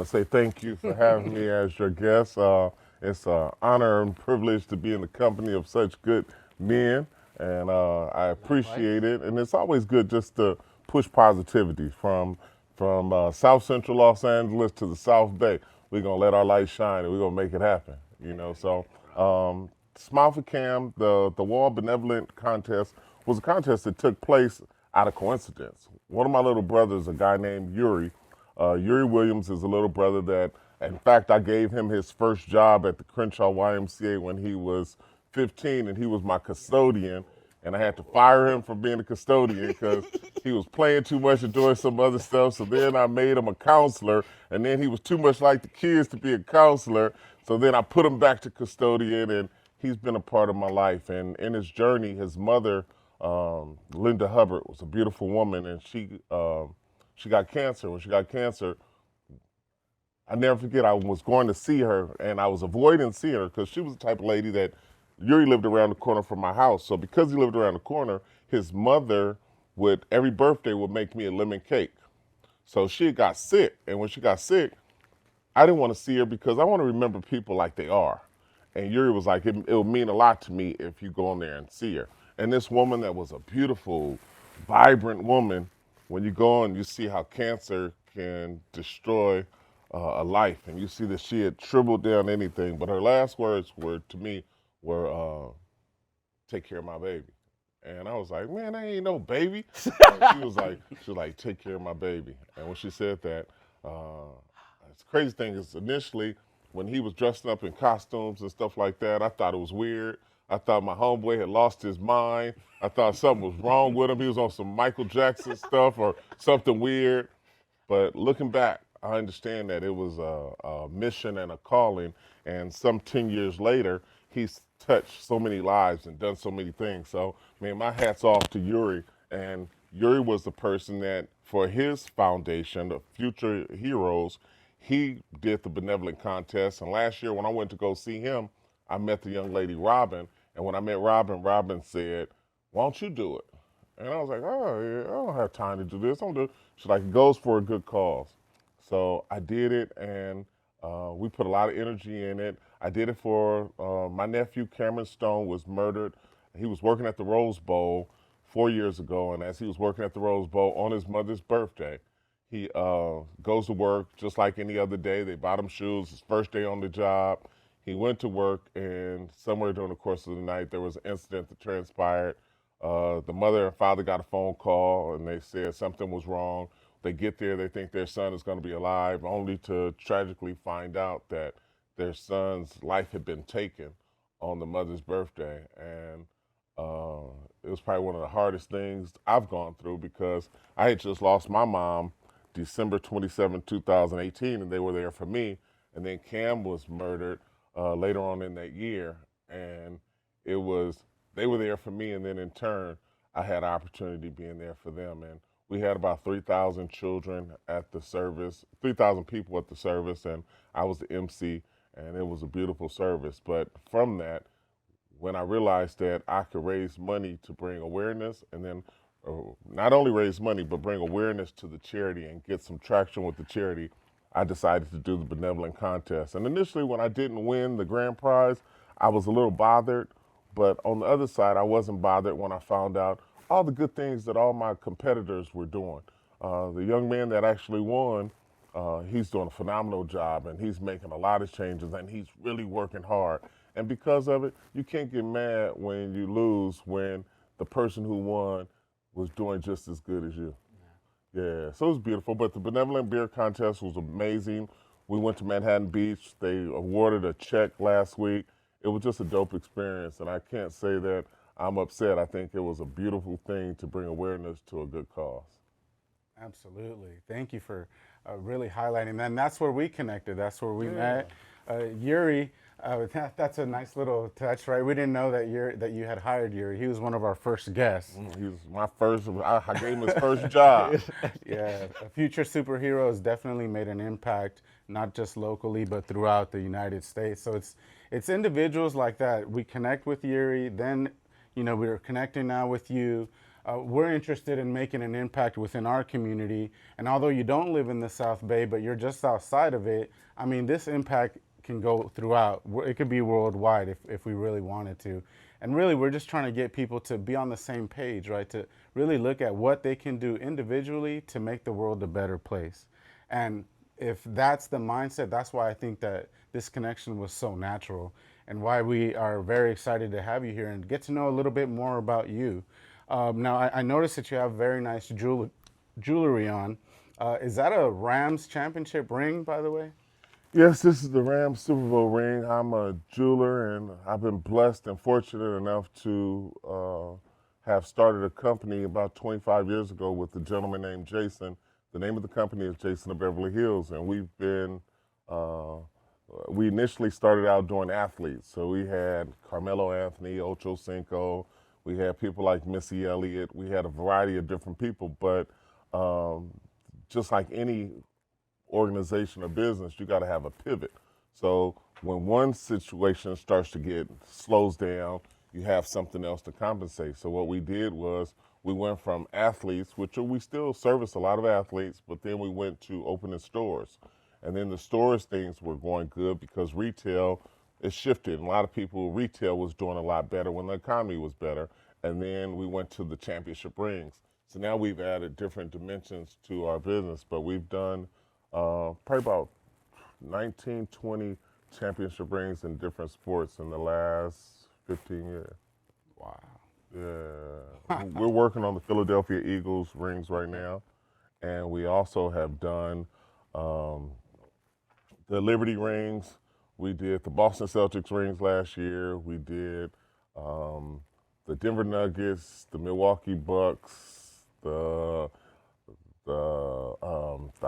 I say thank you for having me as your guest. It's an honor and privilege to be in the company of such good men, and I Likewise. appreciate it. And it's always good just to push positivity from South Central Los Angeles to the South Bay. We're gonna let our light shine, and we're gonna make it happen. Smile for Cam, the Wall Benevolent contest was a contest that took place out of coincidence. One of my little brothers, a guy named Yuri, Yuri Williams is a little brother that, in fact, I gave him his first job at the Crenshaw YMCA when he was 15, and he was my custodian. And I had to fire him from being a custodian because he was playing too much and doing some other stuff. So then I made him a counselor, and then he was too much like the kids to be a counselor. So then I put him back to custodian, and he's been a part of my life. And in his journey, his mother, Linda Hubbard, was a beautiful woman, and she got cancer. When she got cancer, I never forget. I was going to see her, and I was avoiding seeing her because she was the type of lady that Yuri lived around the corner from my house. So because he lived around the corner, his mother would every birthday would make me a lemon cake. So she got sick, and when she got sick, I didn't want to see her because I want to remember people like they are. And Yuri was like, it would mean a lot to me if you go in there and see her. And this woman that was a beautiful, vibrant woman, when you go and you see how cancer can destroy a life, and you see that she had shriveled down anything, but her last words were to me were, "Take care of my baby." And I was like, "Man, I ain't no baby." And she was like, "Take care of my baby." And when she said that, uh, the crazy thing is initially when he was dressing up in costumes and stuff like that, I thought it was weird. I thought my homeboy had lost his mind. I thought something was wrong with him. He was on some Michael Jackson stuff or something weird. But looking back, I understand that it was a mission and a calling. And some 10 years later, he's touched so many lives and done so many things. So, man, my hat's off to Yuri. And Yuri was the person that, for his foundation, the Future Heroes, he did the benevolent contest. And last year, when I went to go see him, I met the young lady Robin. And when I met Robin, Robin said, "Why don't you do it?" And I was like, "Oh, yeah, I don't have time to do this. I don't do it." She's like, "It goes for a good cause." So I did it, and we put a lot of energy in it. I did it for my nephew, Cameron Stone, was murdered. He was working at the Rose Bowl 4 years ago, and as he was working at the Rose Bowl on his mother's birthday, he goes to work just like any other day. They bought him shoes, his first day on the job. He went to work, and somewhere during the course of the night, there was an incident that transpired. The mother and father got a phone call, and they said something was wrong. They get there, they think their son is going to be alive, only to tragically find out that their son's life had been taken on the mother's birthday. And uh, it was probably one of the hardest things I've gone through because I had just lost my mom December 27, 2018, and they were there for me. And then Cam was murdered later on in that year, and it was they were there for me, and then in turn, I had opportunity being there for them. And we had about 3,000 children at the service, 3,000 people at the service, and I was the MC, and it was a beautiful service. But from that, when I realized that I could raise money to bring awareness, and then uh, not only raise money, but bring awareness to the charity and get some traction with the charity, I decided to do the benevolent contest. And initially, when I didn't win the grand prize, I was a little bothered. But on the other side, I wasn't bothered when I found out all the good things that all my competitors were doing. The young man that actually won, he's doing a phenomenal job, and he's making a lot of changes, and he's really working hard. And because of it, you can't get mad when you lose when the person who won was doing just as good as you. Yeah, so it was beautiful. But the benevolent beer contest was amazing. We went to Manhattan Beach. They awarded a check last week. It was just a dope experience, and I can't say that I'm upset. I think it was a beautiful thing to bring awareness to a good cause. Absolutely. Thank you for really highlighting that. And that's where we connected. That's where we Yeah. met. Yuri, that's a nice little touch, right? We didn't know that you had hired Yuri. He was one of our first guests. He was my first. I gave him his first job. Yeah, Future Superhero has definitely made an impact, not just locally, but throughout the United States. So it's individuals like that. We connect with Yuri, then we are connecting now with you. we're interested in making an impact within our community. And although you don't live in the South Bay, but you're just outside of it, I mean, this impact can go throughout. It could be worldwide if we really wanted to. And really, we're just trying to get people to be on the same page, right? To really look at what they can do individually to make the world a better place. And if that's the mindset, that's why I think that this connection was so natural and why we are very excited to have you here and get to know a little bit more about you. Now, I noticed that you have very nice jewelry on. Is that a Rams championship ring, by the way? Yes, this is the Rams Super Bowl ring. I'm a jeweler, and I've been blessed and fortunate enough to have started a company about 25 years ago with a gentleman named Jason. The name of the company is Jason of Beverly Hills, and uh, we initially started out doing athletes. So we had Carmelo Anthony, Ocho Cinco, we had people like Missy Elliott, we had a variety of different people, but um, just like any organization or business, you got to have a pivot. So when one situation starts to get slows down, you have something else to compensate. So what we did was we went from athletes, which we still service a lot of athletes, but then we went to opening stores. And then the stores things were going good because retail is shifted. And a lot of people, retail was doing a lot better when the economy was better. And then we went to the championship rings. So now we've added different dimensions to our business, but we've done probably about 19, 20 championship rings in different sports in the last 15 years. Wow. Yeah. We're working on the Philadelphia Eagles rings right now. And we also have done um, the Liberty rings. We did the Boston Celtics rings last year. We did um, the Denver Nuggets, the Milwaukee Bucks, the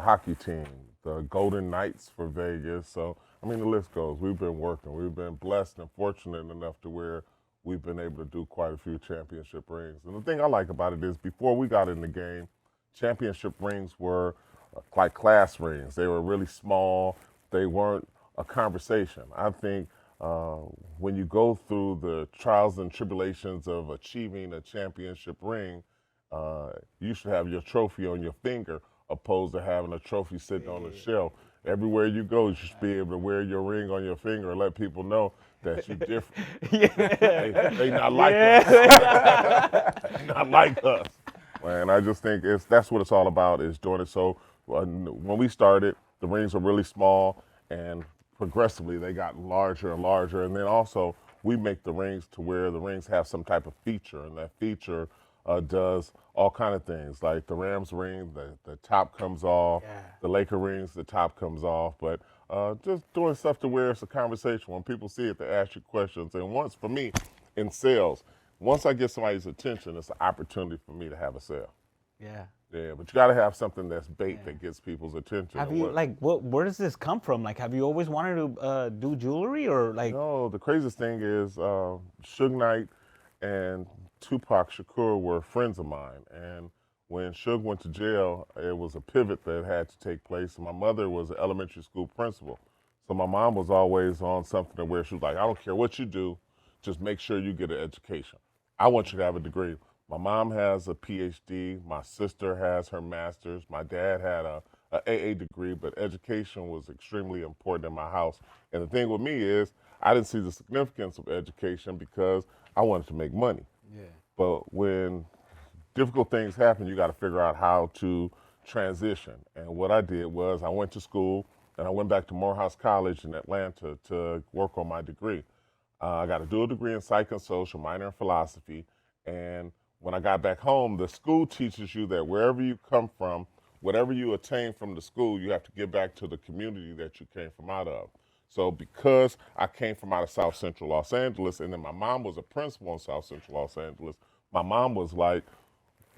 hockey team, the Golden Knights for Vegas. So I mean, the list goes. We've been working. We've been blessed and fortunate enough to where we've been able to do quite a few championship rings. And the thing I like about it is, before we got in the game, championship rings were like class rings. They were really small. They weren't a conversation. I think uh, when you go through the trials and tribulations of achieving a championship ring, you should have your trophy on your finger opposed to having a trophy sitting on the shelf. Everywhere you go, you should be able to wear your ring on your finger and let people know that you're different. They not like us. Not like us. And I just think that's what it's all about, is doing it. So when we started, the rings were really small, and progressively they got larger and larger. And then also we make the rings to where the rings have some type of feature, and that feature does all kind of things. Like the Rams ring, the top comes off. Yeah. The Laker rings, the top comes off. But just doing stuff to where it's a conversation. When people see it, they ask you questions. And once, for me, in sales, once I get somebody's attention, it's an opportunity for me to have a sale. Yeah. Yeah, but you got to have something that's bait that gets people's attention. Have And you where does this come from? Like, have you always wanted to do jewelry, or like? No, the craziest thing is Suge Knight and Tupac Shakur were friends of mine. And when Suge went to jail, it was a pivot that had to take place. And my mother was an elementary school principal. So my mom was always on something where she was like, I don't care what you do, just make sure you get an education. I want you to have a degree. My mom has a PhD. My sister has her master's. My dad had a AA degree, but education was extremely important in my house. And the thing with me is, I didn't see the significance of education because I wanted to make money. Yeah. But when difficult things happen, you got to figure out how to transition. And what I did was I went to school, and I went back to Morehouse College in Atlanta to work on my degree. I got a dual degree in psych and social, minor in philosophy. And when I got back home, the school teaches you that wherever you come from, whatever you attain from the school, you have to give back to the community that you came from out of. So because I came from out of South Central Los Angeles, and then my mom was a principal in South Central Los Angeles, my mom was like,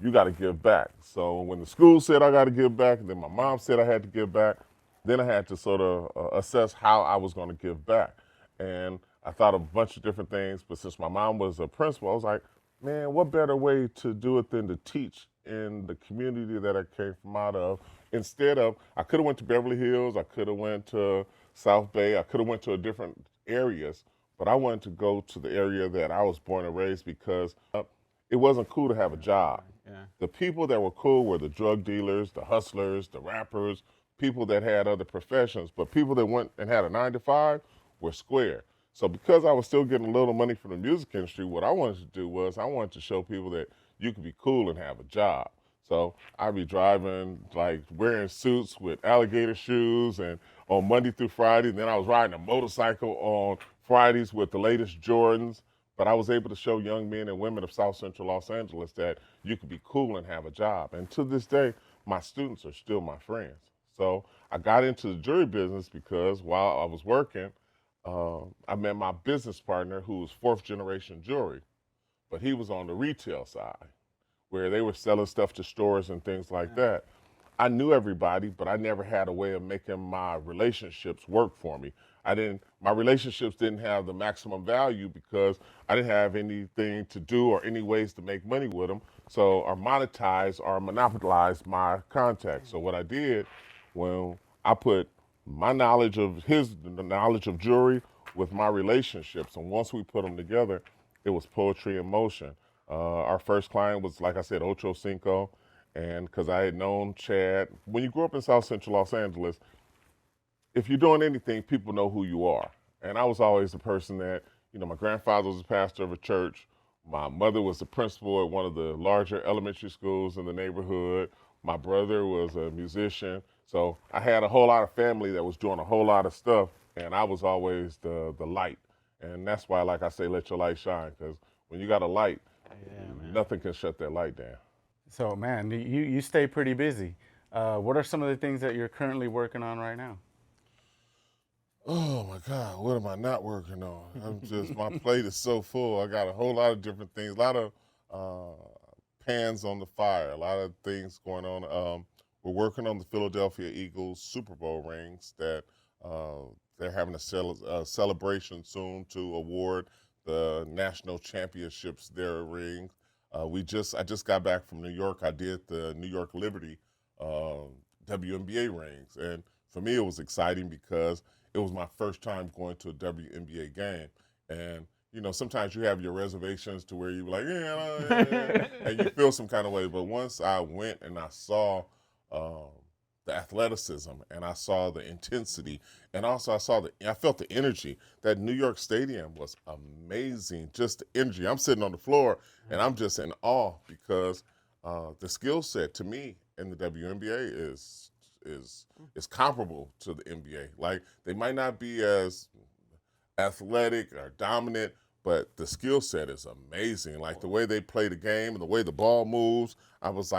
you got to give back. So when the school said I got to give back, and then my mom said I had to give back, then I had to sort of assess how I was going to give back. And I thought of a bunch of different things, but since my mom was a principal, I was like, man, what better way to do it than to teach in the community that I came from out of? Instead of, I could have went to Beverly Hills, I could have went to South Bay, I could have went to different areas, but I wanted to go to the area that I was born and raised because it wasn't cool to have a job. Yeah. The people that were cool were the drug dealers, the hustlers, the rappers, people that had other professions. But people that went and had a 9 to 5 were square. So because I was still getting a little money from the music industry, what I wanted to do was I wanted to show people that you could be cool and have a job. So I'd be driving, like wearing suits with alligator shoes and on Monday through Friday. And then I was riding a motorcycle on Fridays with the latest Jordans. But I was able to show young men and women of South Central Los Angeles that you could be cool and have a job. And to this day, my students are still my friends. So I got into the jewelry business because while I was working, I met my business partner who was fourth generation jewelry, but he was on the retail side where they were selling stuff to stores and things like that. I knew everybody, but I never had a way of making my relationships work for me. My relationships didn't have the maximum value because I didn't have anything to do or any ways to make money with them. So, or monetize or monopolize my contacts. So what I did, when I put my knowledge of the knowledge of jewelry with my relationships, and once we put them together, it was poetry in motion. Our first client was, like I said, Ocho Cinco, and because I had known Chad. When you grew up in South Central Los Angeles, if you're doing anything, people know who you are. And I was always the person that, my grandfather was a pastor of a church. My mother was the principal at one of the larger elementary schools in the neighborhood. My brother was a musician. So I had a whole lot of family that was doing a whole lot of stuff, and I was always the light. And that's why, like I say, let your light shine, because when you got a light, nothing can shut that light down. So, man, you stay pretty busy. What are some of the things that you're currently working on right now? Oh my God, what am I not working on? My plate is so full. I got a whole lot of different things, a lot of pans on the fire, a lot of things going on. We're working on the Philadelphia Eagles Super Bowl rings that they're having a celebration soon to award the national championships their rings. I just got back from New York. I did the New York Liberty WNBA rings, and for me it was exciting because it was my first time going to a WNBA game. And, sometimes you have your reservations to where you're like, and you feel some kind of way. But once I went and I saw the athleticism and I saw the intensity and also I felt the energy. That New York Stadium was amazing, just the energy. I'm sitting on the floor and I'm just in awe because the skill set to me in the WNBA is comparable to the NBA. Like, they might not be as athletic or dominant, but the skill set is amazing. Like the way they play the game and the way the ball moves, I was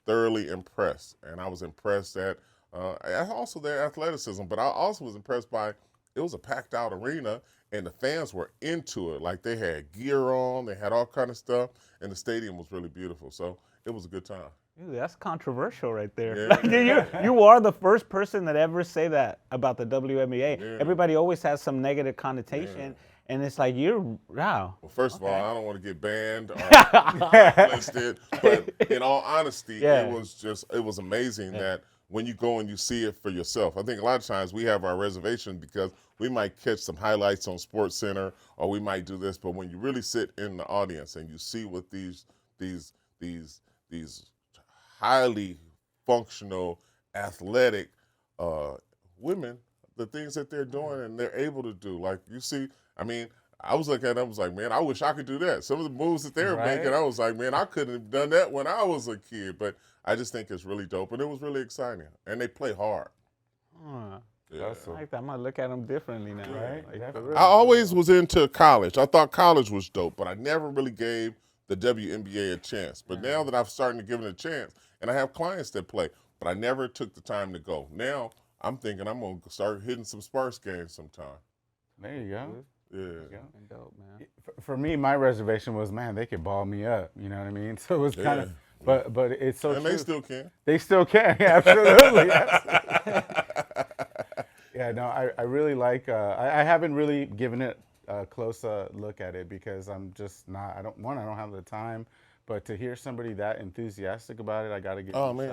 thoroughly impressed. And I was impressed at also their athleticism, but I also was impressed by, it was a packed out arena and the fans were into it. Like, they had gear on, they had all kind of stuff, and the stadium was really beautiful. So it was a good time. Dude, that's controversial right there. Yeah. Like, you are the first person that ever say that about the WNBA. Yeah. Everybody always has some negative connotation, and it's like, wow. Well, first of all, I don't want to get banned or listed, but in all honesty, it was amazing that when you go and you see it for yourself. I think a lot of times we have our reservation because we might catch some highlights on Sports Center or we might do this, but when you really sit in the audience and you see what these highly functional, athletic women, the things that they're doing and they're able to do. Like, you see, I was looking at them, I was like, man, I wish I could do that. Some of the moves that they were making, I was like, man, I couldn't have done that when I was a kid. But I just think it's really dope, and it was really exciting. And they play hard. I like that. I'm going to look at them differently now. Right? Like, I always was into college. I thought college was dope, but I never really gave the WNBA a chance. But now that I've started to give it a chance, and I have clients that play, but I never took the time to go. Now I'm thinking I'm going to start hitting some Sparks games sometime. There you go. Yeah. dope, man. For me, my reservation was, man, they could ball me up. You know what I mean? So it was kind of, but it's so and true. they still can. They still can, absolutely. Yeah, no, I really like. I haven't really given it a close look at it because I'm just not. I don't have the time. But to hear somebody that enthusiastic about it, I got to give. Oh man,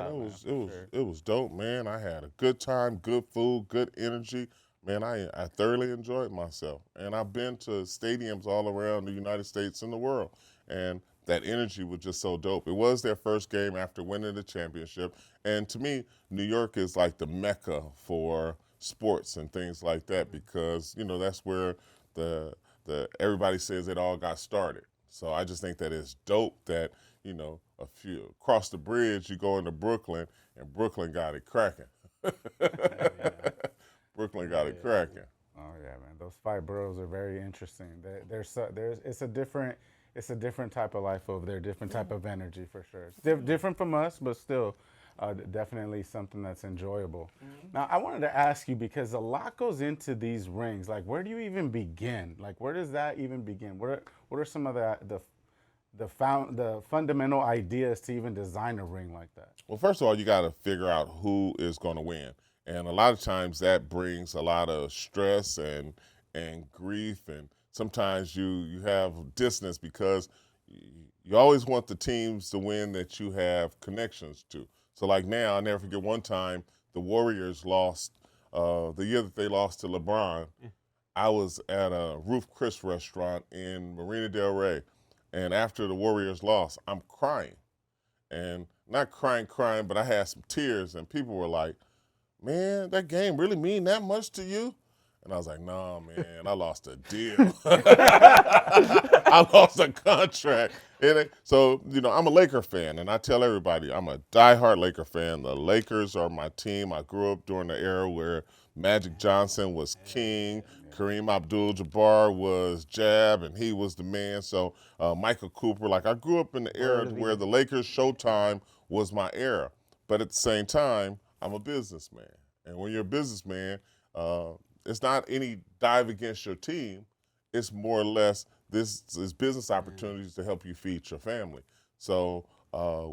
it was dope, man. I had a good time, good food, good energy. Man, I thoroughly enjoyed myself. And I've been to stadiums all around the United States and the world. And that energy was just so dope. It was their first game after winning the championship, and to me, New York is like the mecca for sports and things like that because that's where the everybody says it all got started. So I just think that it's dope that a few across the bridge you go into Brooklyn and Brooklyn got it cracking. Brooklyn got it cracking. Oh yeah, man. Those five boroughs are very interesting. It's a different type of life over there, different type of energy for sure. It's different from us, but still, definitely something that's enjoyable. Now, I wanted to ask you because a lot goes into these rings. Like, where do you even begin? Like, where does that even begin? What are some of the fundamental ideas to even design a ring like that? Well, first of all, you got to figure out who is going to win. And a lot of times that brings a lot of stress and grief, and sometimes you have distance because you always want the teams to win that you have connections to. So like now, I'll never forget one time the Warriors lost, the year that they lost to LeBron. I was at a Ruth Chris restaurant in Marina Del Rey, and after the Warriors lost, I'm crying. And not crying, but I had some tears, and people were like, man, that game really mean that much to you? And I was like, nah, man, I lost a deal. I lost a contract. So, I'm a Laker fan, and I tell everybody I'm a diehard Laker fan. The Lakers are my team. I grew up during the era where Magic Johnson was king, Kareem Abdul-Jabbar was Jab, and he was the man. So Michael Cooper, like I grew up in the era where the Lakers Showtime was my era. But at the same time, I'm a businessman. And when you're a businessman, it's not any dive against your team. It's more or less this is business opportunities to help you feed your family. So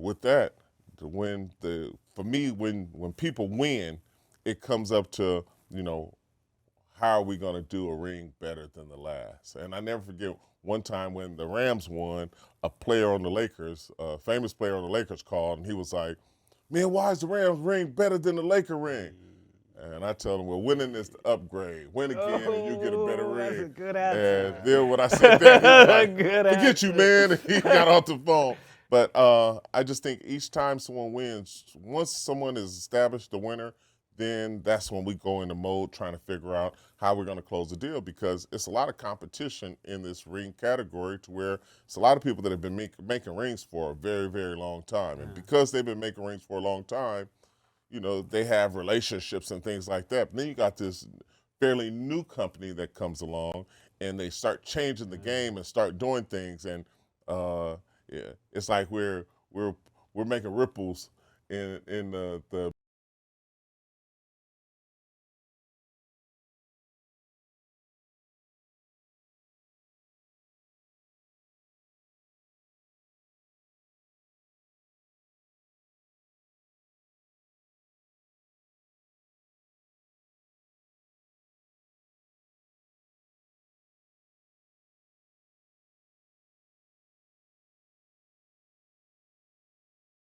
with that, for me, when people win, it comes up to, how are we going to do a ring better than the last? And I never forget one time when the Rams won, a player on the Lakers, a famous player on the Lakers called, and he was like, man, why is the Rams ring better than the Laker ring? And I tell them, well, winning is the upgrade. Win again and you get a better ring. That's a good answer. And then when I said that, he was like, Good forget you, answer. man. And he got off the phone. But I just think each time someone wins, once someone is established the winner, then that's when we go into mode trying to figure out how we're going to close the deal because it's a lot of competition in this ring category to where it's a lot of people that have been making rings for a very, very long time. And because they've been making rings for a long time, they have relationships and things like that. But then you got this fairly new company that comes along and they start changing the game and start doing things. And it's like we're making ripples in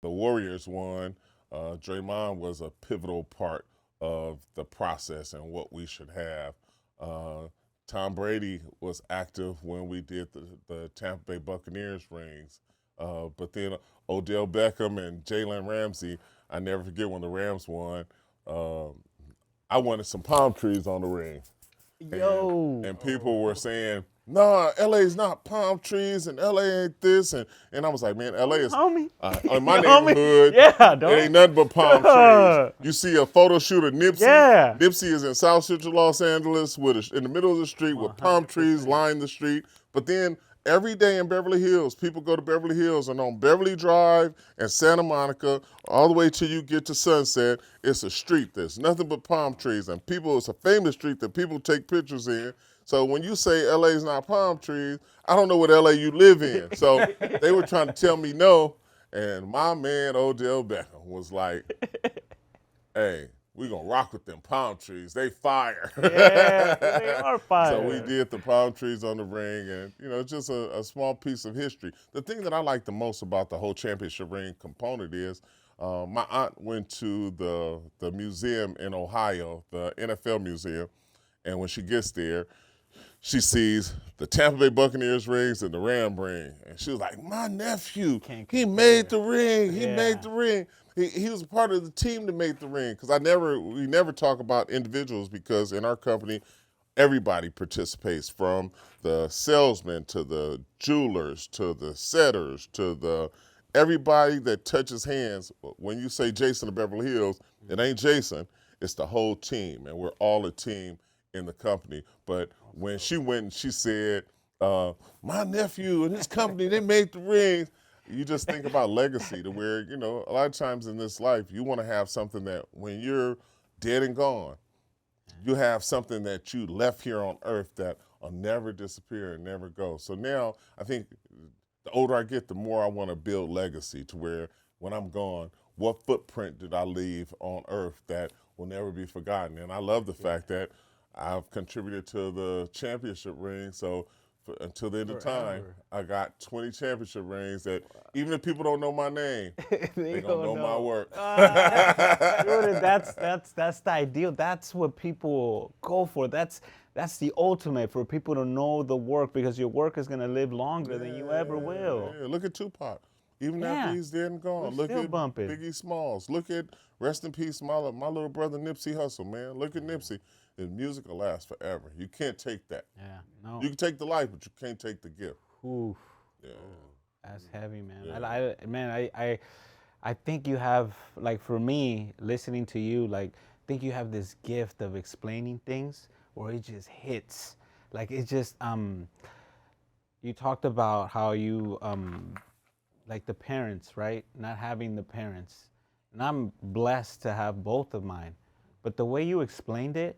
the Warriors won. Draymond was a pivotal part of the process and what we should have. Tom Brady was active when we did the Tampa Bay Buccaneers rings. But then Odell Beckham and Jalen Ramsey, I never forget when the Rams won. I wanted some palm trees on the ring. And people were saying, nah, LA's not palm trees and LA ain't this. And I was like, man, LA is, Homie. in my neighborhood, dog. it ain't nothing but palm trees. You see a photo shoot of Nipsey. Yeah. Nipsey is in South Central Los Angeles in the middle of the street with palm trees lining the street. But then every day in Beverly Hills, people go to Beverly Hills, and on Beverly Drive and Santa Monica, all the way till you get to Sunset, it's a street that's nothing but palm trees. And it's a famous street that people take pictures in. So when you say LA's not palm trees, I don't know what LA you live in. So they were trying to tell me no. And my man Odell Beckham was like, hey, we're going to rock with them palm trees. They fire. Yeah, they are fire. So we did the palm trees on the ring, and, just a small piece of history. The thing that I like the most about the whole championship ring component is my aunt went to the museum in Ohio, the NFL museum, and when she gets there, she sees the Tampa Bay Buccaneers rings and the Ram ring, and she was like, "My nephew, Can't he compare. made the ring. He Yeah. made the ring. He was a part of the team that made the ring." Because we never talk about individuals because in our company, everybody participates from the salesmen to the jewelers to the setters to the everybody that touches hands. When you say Jason of Beverly Hills, it ain't Jason. It's the whole team, and we're all a team in the company. But when she went and she said, "My nephew and his company, they made the rings," you just think about legacy to where, a lot of times in this life, you want to have something that when you're dead and gone, you have something that you left here on earth that will never disappear and never go. So now I think the older I get, the more I want to build legacy to where when I'm gone, what footprint did I leave on earth that will never be forgotten? And I love the fact that I've contributed to the championship ring. So until the end of time, Forever. I got 20 championship rings that even if people don't know my name, they're going to know my work. Dude, that's the ideal. That's what people go for. That's the ultimate for people to know the work because your work is gonna live longer than you ever will. Yeah, look at Tupac. Even Yeah. after he's dead and gone. We're Look still at bumping. Biggie Smalls. Look at, rest in peace, my little brother Nipsey Hussle, man. Look at Nipsey. His music will last forever. You can't take that. Yeah, no. You can take the life, but you can't take the gift. Oof, Yeah. that's heavy, man. Yeah. I think you have, like, for me, listening to you, like, I think you have this gift of explaining things where it just hits. Like, it just, you talked about how you, like the parents, right? Not having the parents. And I'm blessed to have both of mine. But the way you explained it,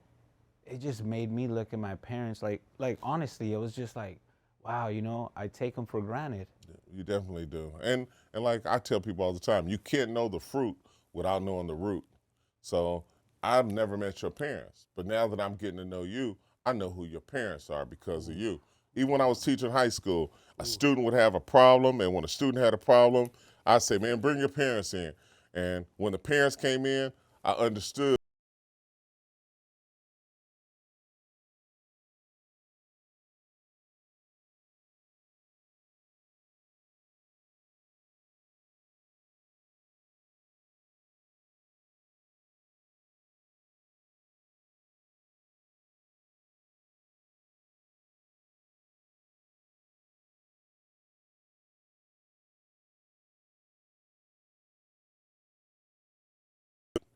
it just made me look at my parents like honestly, it was just like, wow, I take them for granted. You definitely do. And like I tell people all the time, you can't know the fruit without knowing the root. So I've never met your parents, but now that I'm getting to know you, I know who your parents are because of you. Even when I was teaching high school, a student would have a problem, and when a student had a problem, I'd say, "Man, bring your parents in." And when the parents came in, I understood.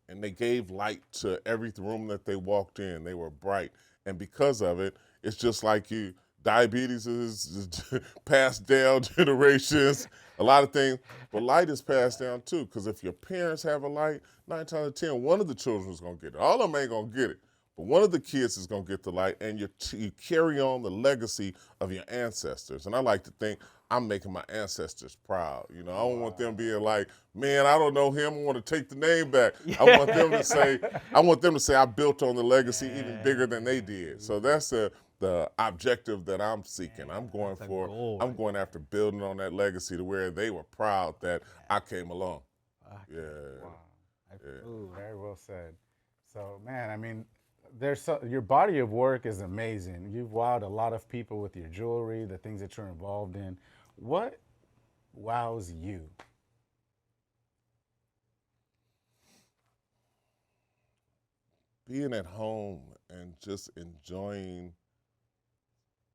And they gave light to every room that they walked in. They were bright. And because of it, it's just like diabetes is passed down generations, a lot of things. But light is passed down too, because if your parents have a light, 9 times out of 10, one of the children is going to get it. All of them ain't going to get it. But one of the kids is going to get the light, and you carry on the legacy of your ancestors. And I like to think I'm making my ancestors proud. I don't want them being like, "Man, I don't know him. I want to take the name back." I want them to say, I built on the legacy even bigger than they did. So that's the objective that I'm seeking. I'm going that's a for. goal. I'm going after building on that legacy to where they were proud that I came along. Yeah. Ooh, very well said. So, man, I mean, your body of work is amazing. You've wowed a lot of people with your jewelry, the things that you're involved in. What wows you? Being at home and just enjoying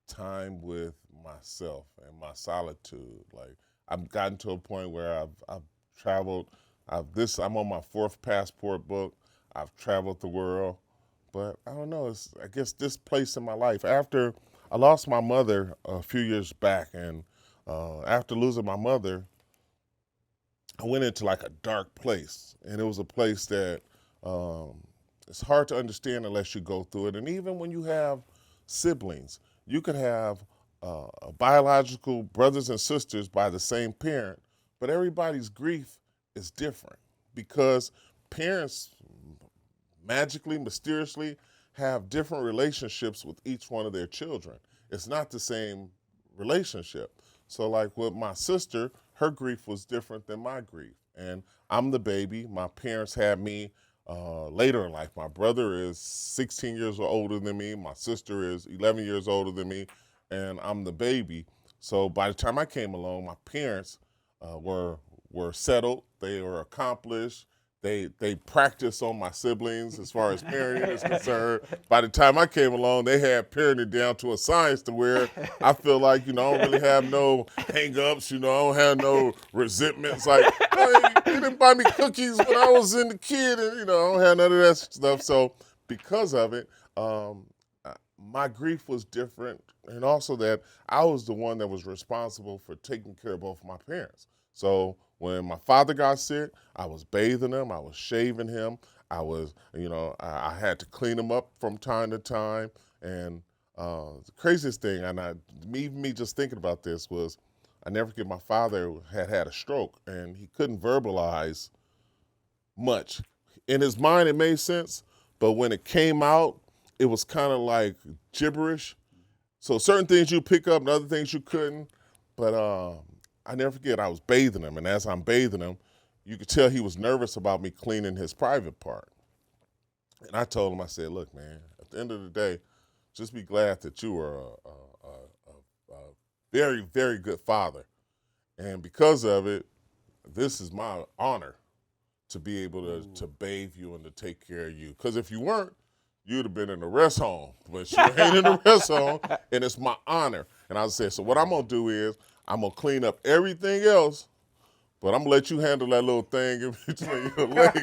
time with myself and my solitude. Like I've gotten to a point where I've traveled. I'm on my 4th passport book. I've traveled the world, but I don't know. I guess this place in my life. After I lost my mother a few years back, and after losing my mother, I went into like a dark place, and it was a place that um, it's hard to understand unless you go through it. And even when you have siblings, you could have biological brothers and sisters by the same parent, but everybody's grief is different because parents magically, mysteriously have different relationships with each one of their children. It's not the same relationship. So, like with my sister, her grief was different than my grief. And I'm the baby. My parents had me later in life. My brother is 16 years older than me. My sister is 11 years older than me, and I'm the baby. So by the time I came along, my parents were settled. They were accomplished. They practiced on my siblings as far as parenting is concerned. By the time I came along, they had parenting down to a science to where I feel like, I don't really have no hang-ups, I don't have no resentments. Like, hey, they didn't buy me cookies when I was in the kid, and, I don't have none of that stuff. So because of it, my grief was different, and also that I was the one that was responsible for taking care of both my parents. So when my father got sick, I was bathing him, I was shaving him, I had to clean him up from time to time. And the craziest thing, and me just thinking about this was, I never forget my father had a stroke, and he couldn't verbalize much. In his mind, it made sense, but when it came out, it was kind of like gibberish. So certain things you pick up and other things you couldn't. But I never forget, I was bathing him, and as I'm bathing him, you could tell he was nervous about me cleaning his private part. And I told him, I said, look, man, at the end of the day, just be glad that you are a very, very good father. And because of it, this is my honor to be able to bathe you and to take care of you. Because if you weren't, you'd have been in the rest home. But you ain't in the rest home, and it's my honor. And I said, so what I'm going to do is I'm going to clean up everything else, but I'm going to let you handle that little thing in between your legs.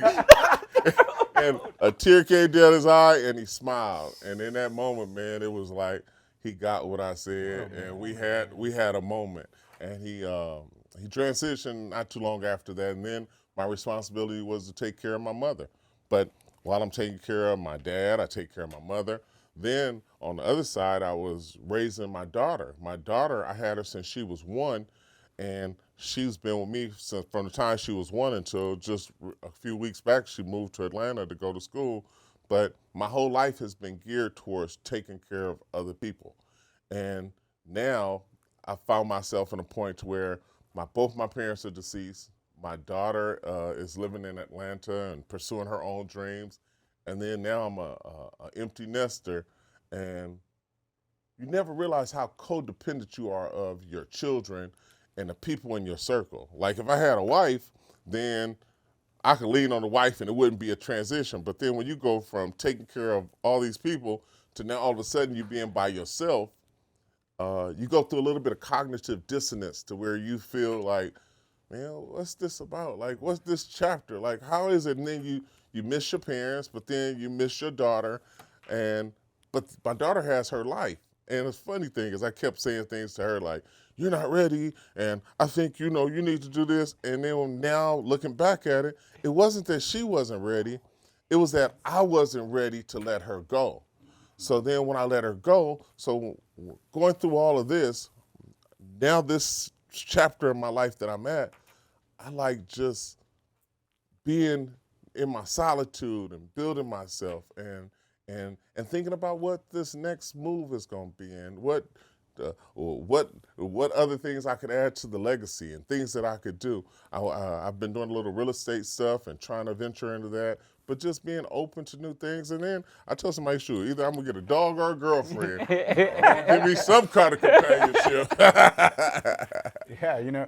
And a tear came down his eye, and he smiled. And in that moment, man, it was like he got what I said, and we had a moment. And he transitioned not too long after that, and then my responsibility was to take care of my mother. But while I'm taking care of my dad, I take care of my mother. Then on the other side, I was raising my daughter. My daughter, I had her since she was 1, and she's been with me since from the time she was 1 until just a few weeks back. She moved to Atlanta to go to school. But my whole life has been geared towards taking care of other people. And now I found myself in a point where both my parents are deceased. My daughter is living in Atlanta and pursuing her own dreams. And then now I'm a empty nester, and you never realize how codependent you are of your children and the people in your circle. Like if I had a wife, then I could lean on the wife and it wouldn't be a transition. But then when you go from taking care of all these people to now all of a sudden you being by yourself, you go through a little bit of cognitive dissonance to where you feel like, man, what's this about? Like, what's this chapter? Like, how is it? And then you miss your parents, but then you miss your daughter. But my daughter has her life. And the funny thing is I kept saying things to her like, you're not ready, and I think, you need to do this. And then now looking back at it, it wasn't that she wasn't ready. It was that I wasn't ready to let her go. So then when I let her go, so going through all of this, now this chapter in my life that I'm at, I like just being in my solitude and building myself and thinking about what this next move is going to be and what other things I could add to the legacy and things that I could do. I've been doing a little real estate stuff and trying to venture into that, but just being open to new things. And then I told somebody, shoot, either I'm going to get a dog or a girlfriend. Give me some kind of companionship. Yeah,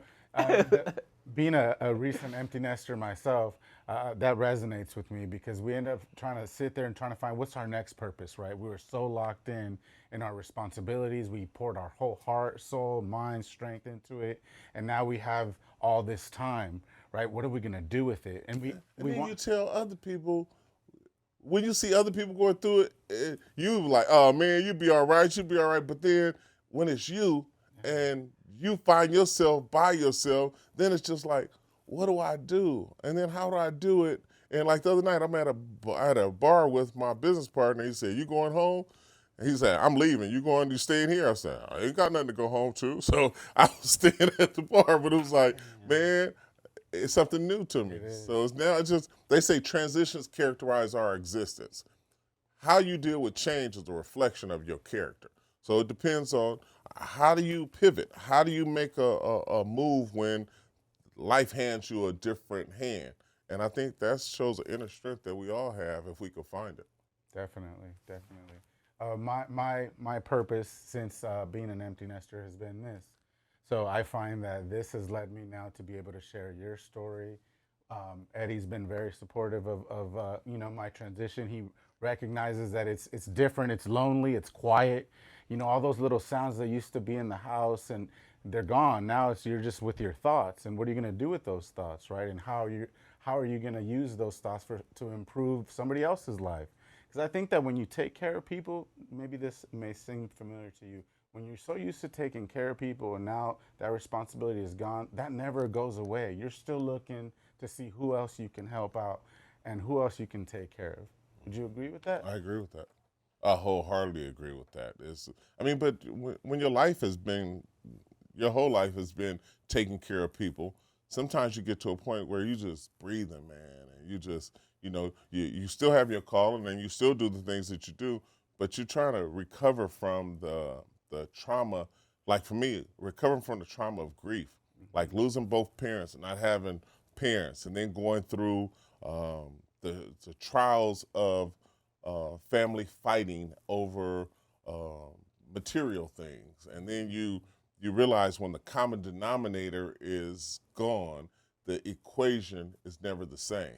being a recent empty nester myself, that resonates with me because we end up trying to sit there and trying to find what's our next purpose, right? We were so locked in our responsibilities. We poured our whole heart, soul, mind, strength into it. And now we have all this time, right? What are we going to do with it? And you tell other people, when you see other people going through it, you like, oh man, you'll be all right, you'll be all right. But then when it's you and you find yourself by yourself, then it's just like, what do I do? And then how do I do it? And like the other night, I'm at a bar with my business partner. He said, you going home? And he said, I'm leaving. You staying here? I said, I ain't got nothing to go home to. So I was staying at the bar, but it was like, man, it's something new to me. So it's just, they say transitions characterize our existence. How you deal with change is a reflection of your character. So it depends on how do you pivot? How do you make a move when life hands you a different hand? And I think that shows an inner strength that we all have if we could find it. Definitely, definitely. My purpose since being an empty nester has been this. So I find that this has led me now to be able to share your story. Eddie's been very supportive of my transition. He recognizes that it's different, it's lonely, it's quiet. All those little sounds that used to be in the house and they're gone. Now you're just with your thoughts. And what are you going to do with those thoughts, right? And how are you going to use those thoughts to improve somebody else's life? Because I think that when you take care of people, maybe this may seem familiar to you. When you're so used to taking care of people and now that responsibility is gone, that never goes away. You're still looking to see who else you can help out and who else you can take care of. Would you agree with that? I agree with that. I wholeheartedly agree with that. But when your whole life has been taking care of people, sometimes you get to a point where you just breathing, man, and you just, you still have your calling and you still do the things that you do, but you're trying to recover from the trauma. Like for me, recovering from the trauma of grief, like losing both parents and not having parents, and then going through the trials of family fighting over material things, and then you realize when the common denominator is gone, the equation is never the same.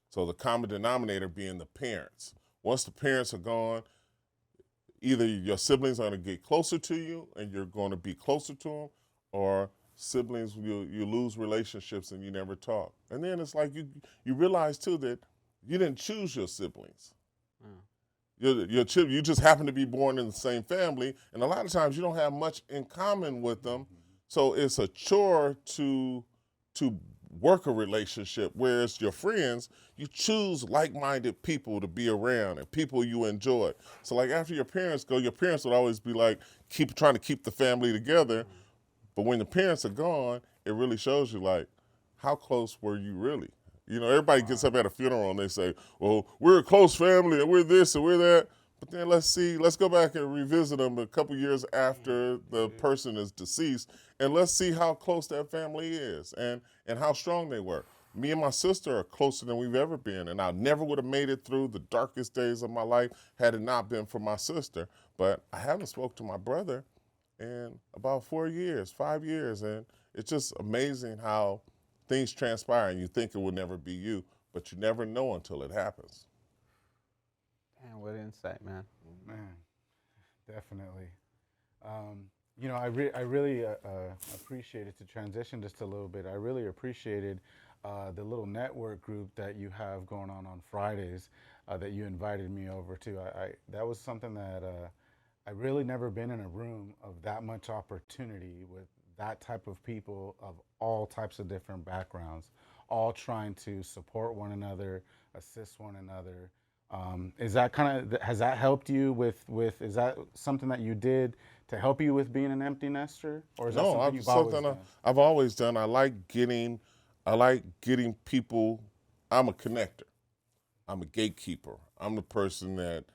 So the common denominator being the parents. Once the parents are gone, either your siblings are going to get closer to you and you're going to be closer to them, or siblings you lose relationships and you never talk. And then it's like you realize too that you didn't choose your siblings. You just happen to be born in the same family, and a lot of times you don't have much in common with them. So it's a chore to work a relationship. Whereas your friends, you choose like-minded people to be around and people you enjoy. So like after your parents go, your parents would always be like trying to keep the family together. But when the parents are gone, it really shows you like how close were you really? Everybody gets up at a funeral and they say, well, we're a close family and we're this and we're that. But then let's go back and revisit them a couple years after the person is deceased, and let's see how close that family is and how strong they were. Me and my sister are closer than we've ever been, and I never would have made it through the darkest days of my life had it not been for my sister. But I haven't spoke to my brother in about 4 years, 5 years, and it's just amazing how things transpire and you think it will never be you, but you never know until it happens. Man, what insight, man. Man, definitely. I really appreciated, to transition just a little bit, I really appreciated the little network group that you have going on Fridays that you invited me over to. That was something that I really never been in a room of that much opportunity with that type of people of all types of different backgrounds, all trying to support one another, assist one another. Is that has that helped you with, is that something that you did to help you with being an empty nester? Or is that No, something you've always done? I've always done. I like getting people. I'm a connector. I'm a gatekeeper. I'm the person that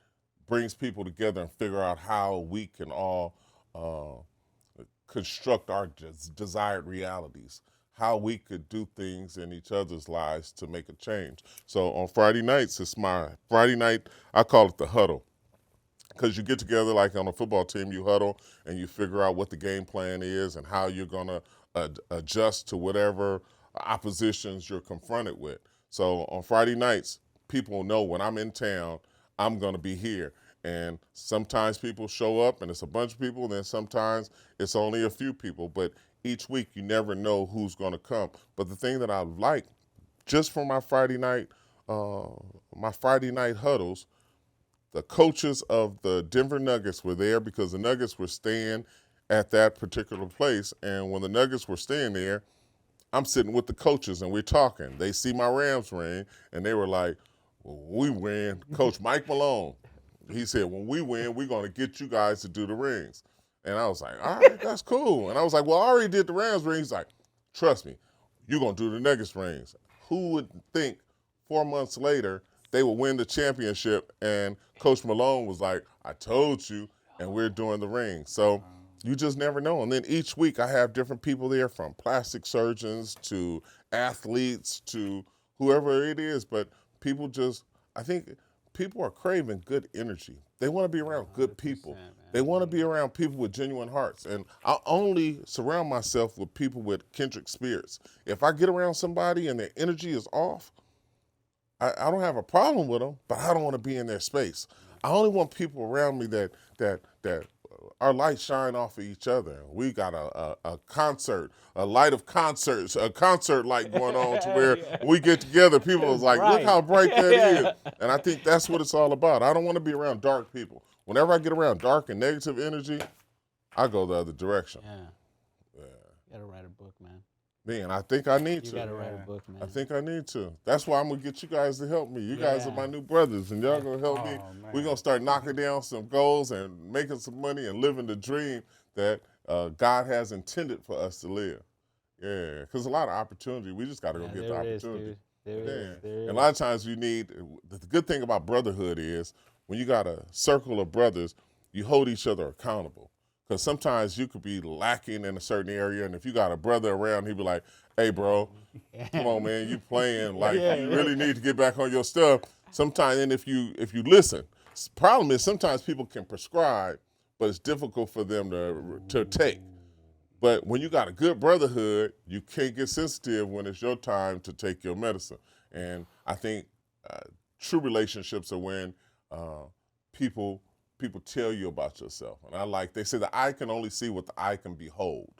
brings people together and figure out how we can all construct our desired realities, how we could do things in each other's lives to make a change. So on Friday nights, it's my Friday night, I call it the huddle. Because you get together like on a football team, you huddle and you figure out what the game plan is and how you're going to adjust to whatever oppositions you're confronted with. So on Friday nights, people know when I'm in town, I'm going to be here. And sometimes people show up and it's a bunch of people, and then sometimes it's only a few people. But each week you never know who's going to come. But the thing that I like, just from my Friday night huddles, the coaches of the Denver Nuggets were there because the Nuggets were staying at that particular place. And when the Nuggets were staying there, I'm sitting with the coaches and we're talking. They see my Rams ring and they were like, well, we win. Coach Mike Malone, he said, when we win, we're going to get you guys to do the rings. And I was like, all right, that's cool. And I was like, well, I already did the Rams rings. He's like, trust me, you're going to do the Nuggets rings. Who would think 4 months later they would win the championship? And Coach Malone was like, I told you, and we're doing the rings. So you just never know. And then each week I have different people there, from plastic surgeons to athletes to whoever it is, but people just, I think people are craving good energy. They want to be around good people. 100%, man. They want to be around people with genuine hearts. And I only surround myself with people with kindred spirits. If I get around somebody and their energy is off, I don't have a problem with them, but I don't want to be in their space. I only want people around me that our lights shine off of each other. We got a concert, a light of concerts, a concert light going on to where we get together, people is like, look how bright that is. And I think that's what it's all about. I don't want to be around dark people. Whenever I get around dark and negative energy, I go the other direction. Yeah. You gotta write a book, man. Man, I think I need You to. gotta write a book, man. I think I need to. That's why I'm gonna get you guys to help me. You guys are my new brothers, and y'all gonna help me. man. We're gonna start knocking down some goals and making some money and living the dream that God has intended for us to live. Yeah, because a lot of opportunity. We just gotta go get the there is, opportunity. dude. There is. And a lot of times you need. The good thing about brotherhood is when you got a circle of brothers, you hold each other accountable. Because sometimes you could be lacking in a certain area, and if you got a brother around, he'd be like, hey, bro, come on, man, you playing. Like, you really need to get back on your stuff. Sometimes, and if you listen, the problem is sometimes people can prescribe, but it's difficult for them to take. But when you got a good brotherhood, you can't get sensitive when it's your time to take your medicine. And I think true relationships are when people tell you about yourself. And they say the eye can only see what the eye can behold.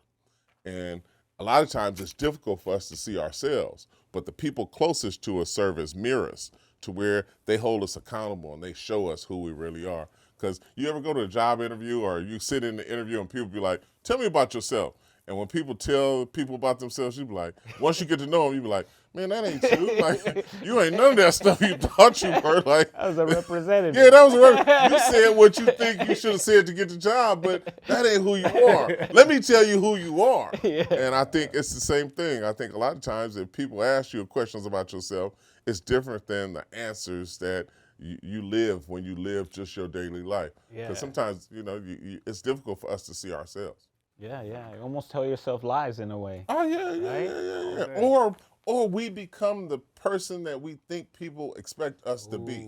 And a lot of times it's difficult for us to see ourselves, but the people closest to us serve as mirrors to where they hold us accountable and they show us who we really are. Because you ever go to a job interview or you sit in the interview and people be like, tell me about yourself. And when people tell people about themselves, you be like, once you get to know them, you be like, man, that ain't true. Like, you ain't none of that stuff you thought you were. Like, That was a representative. yeah, that was a representative. You said what you think you should have said to get the job, but that ain't who you are. Let me tell you who you are. And I think it's the same thing. I think a lot of times if people ask you questions about yourself, it's different than the answers that you live when you live just your daily life. Because sometimes, it's difficult for us to see ourselves. Yeah. You almost tell yourself lies in a way. Oh, yeah. Or we become the person that we think people expect us to be.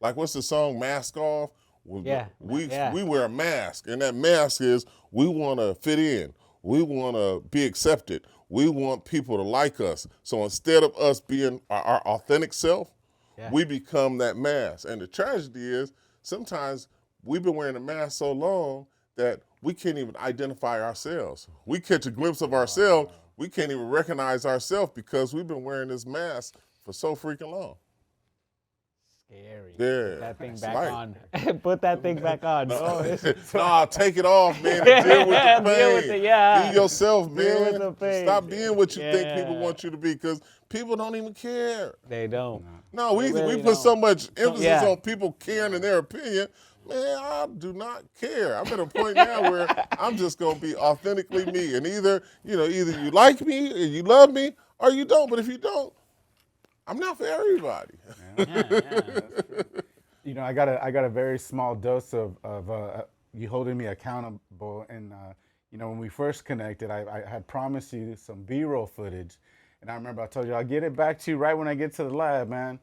Like, what's the song, Mask Off? We wear a mask, and that mask is we want to fit in. We want to be accepted. We want people to like us. So instead of us being our authentic self, we become that mask. And the tragedy is sometimes we've been wearing a mask so long that we can't even identify ourselves. We catch a glimpse of ourselves, we can't even recognize ourselves because we've been wearing this mask for so freaking long. Scary. Yeah. Put that thing back on. Put that thing back on. Nah, take it off, man, and deal with the pain. Deal with it, Be yourself, man. Deal with the pain. Stop being what you think people want you to be, because people don't even care. They don't. No, we put so much emphasis on people caring in their opinion. Man, I do not care. I'm at a point now where I'm just gonna be authentically me, and either you like me, or you love me, or you don't. But if you don't, I'm not for everybody. I got a very small dose of you holding me accountable, and when we first connected, I had promised you some B-roll footage, and I remember I told you I'll get it back to you right when I get to the lab, man.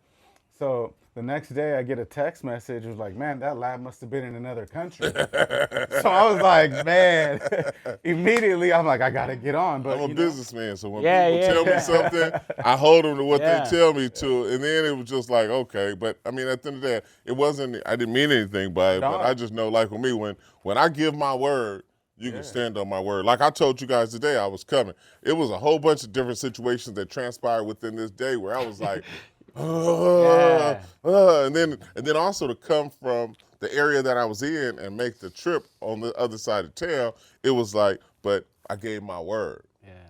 So the next day I get a text message. It was like, man, that lab must have been in another country. So I was like, man, immediately I'm like, I got to get on. But I'm a businessman, so when people tell me something, I hold them to what they tell me to. And then it was just like, okay. But I mean, at the end of the day, I didn't mean anything by it, but I just know, like with me, when I give my word, you can stand on my word. Like I told you guys today, I was coming. It was a whole bunch of different situations that transpired within this day where I was like, and then also to come from the area that I was in and make the trip on the other side of town, it was like, but I gave my word.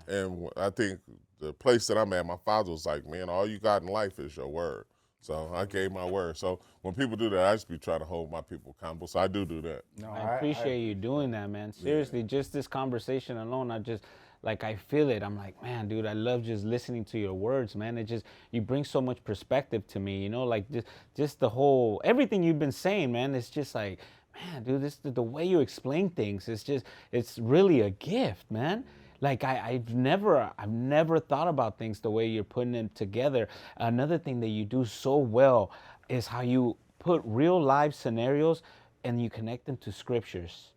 And I think the place that I'm at, my father was like, man, all you got in life is your word. So I gave my word. So when people do that, I just be trying to hold my people accountable. So I do that. No, I appreciate you doing that, man. Seriously, just this conversation alone, I feel it. I'm like, man, dude, I love just listening to your words, man. You bring so much perspective to me, just the whole, everything you've been saying, man. It's just like, man, dude, the way you explain things, it's really a gift, man. Like I've never thought about things the way you're putting them together. Another thing that you do so well is how you put real life scenarios and you connect them to scriptures.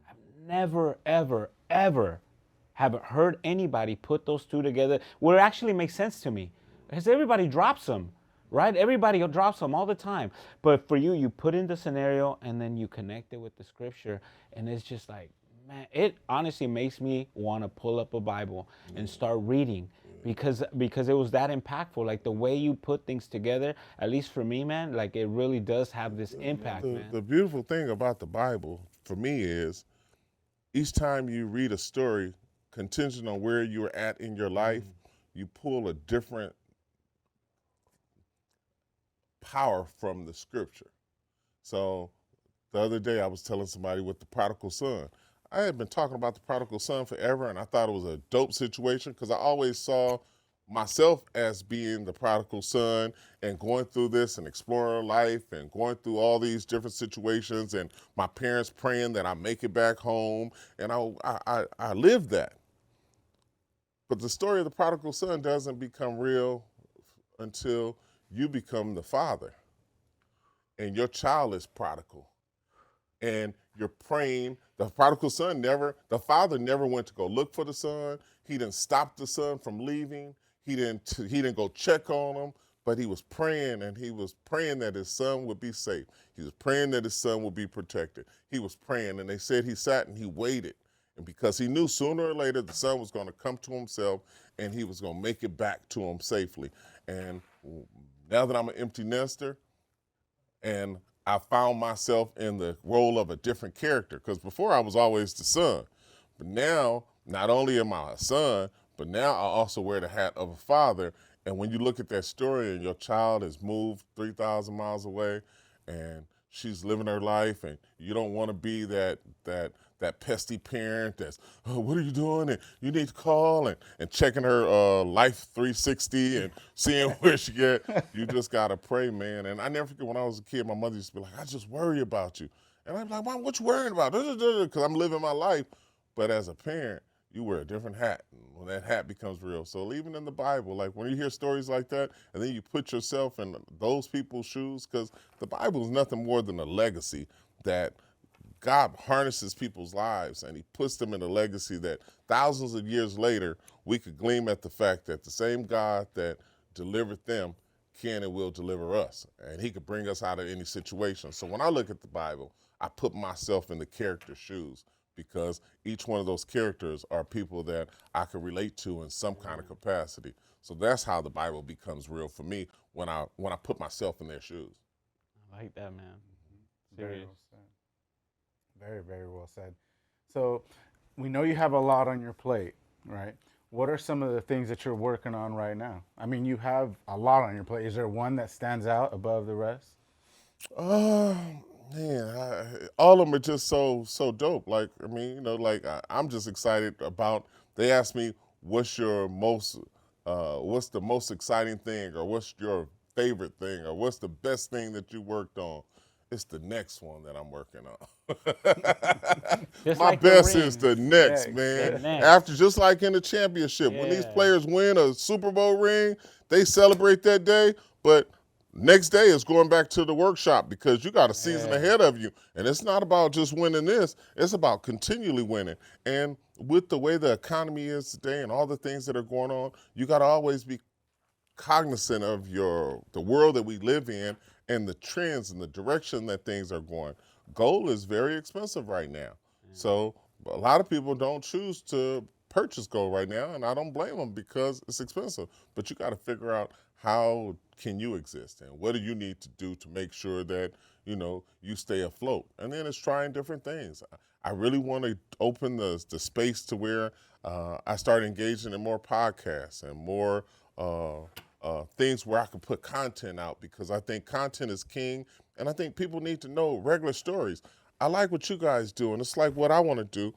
I've never, ever, ever haven't heard anybody put those two together where it actually makes sense to me. Because everybody drops them, right? Everybody drops them all the time. But for you, you put in the scenario and then you connect it with the scripture, and it's just like, man, it honestly makes me want to pull up a Bible and start reading because it was that impactful. Like the way you put things together, at least for me, man, like it really does have this impact, man. The beautiful thing about the Bible for me is each time you read a story, contingent on where you're at in your life, you pull a different power from the scripture. So the other day I was telling somebody with the prodigal son. I had been talking about the prodigal son forever, and I thought it was a dope situation because I always saw myself as being the prodigal son and going through this and exploring life and going through all these different situations and my parents praying that I make it back home. And I lived that. But the story of the prodigal son doesn't become real until you become the father and your child is prodigal and you're praying. The prodigal son the father never went to go look for the son. He didn't stop the son from leaving. He didn't go check on him, but he was praying, and he was praying that his son would be safe. He was praying that his son would be protected. He was praying, and they said he sat and he waited. And because he knew sooner or later the son was going to come to himself and he was going to make it back to him safely. And now that I'm an empty nester and I found myself in the role of a different character, because before I was always the son. But now, not only am I a son, but now I also wear the hat of a father. And when you look at that story and your child has moved 3,000 miles away and she's living her life and you don't want to be that pesky parent that's, oh, what are you doing? And you need to call and checking her life 360 and seeing where she get. You just got to pray, man. And I never forget when I was a kid, my mother used to be like, I just worry about you. And I'm like, Mom, what you worrying about? Because I'm living my life. But as a parent, you wear a different hat when that hat becomes real. So even in the Bible, like when you hear stories like that, and then you put yourself in those people's shoes, because the Bible is nothing more than a legacy that God harnesses people's lives and he puts them in a legacy that thousands of years later, we could gleam at the fact that the same God that delivered them can and will deliver us. And he could bring us out of any situation. So when I look at the Bible, I put myself in the character's shoes, because each one of those characters are people that I can relate to in some kind of capacity. So that's how the Bible becomes real for me when I put myself in their shoes. I like that, man. Very Serious. well said. Very, very well said. So we know you have a lot on your plate, right? What are some of the things that you're working on right now? I mean, you have a lot on your plate. Is there one that stands out above the rest? Man, all of them are just so dope. Like, I mean, I'm just excited about. They asked me, what's the most exciting thing, or what's your favorite thing, or what's the best thing that you worked on? It's the next one that I'm working on. Just My like the best is ring. the next, Next, man. the next. After, just like in the championship, when these Yeah. players win a Super Bowl ring, they celebrate that day, but next day is going back to the workshop because you got a season ahead of you. And it's not about just winning this, it's about continually winning. And with the way the economy is today and all the things that are going on, you got to always be cognizant of the world that we live in and the trends and the direction that things are going. Gold is very expensive right now. So a lot of people don't choose to purchase gold right now, and I don't blame them because it's expensive. But you got to figure out, how can you exist and what do you need to do to make sure that you stay afloat. And then it's trying different things. I really want to open the space to where I start engaging in more podcasts and more things where I can put content out, because I think content is king, and I think people need to know regular stories. I like what you guys do, and it's like what I want to do.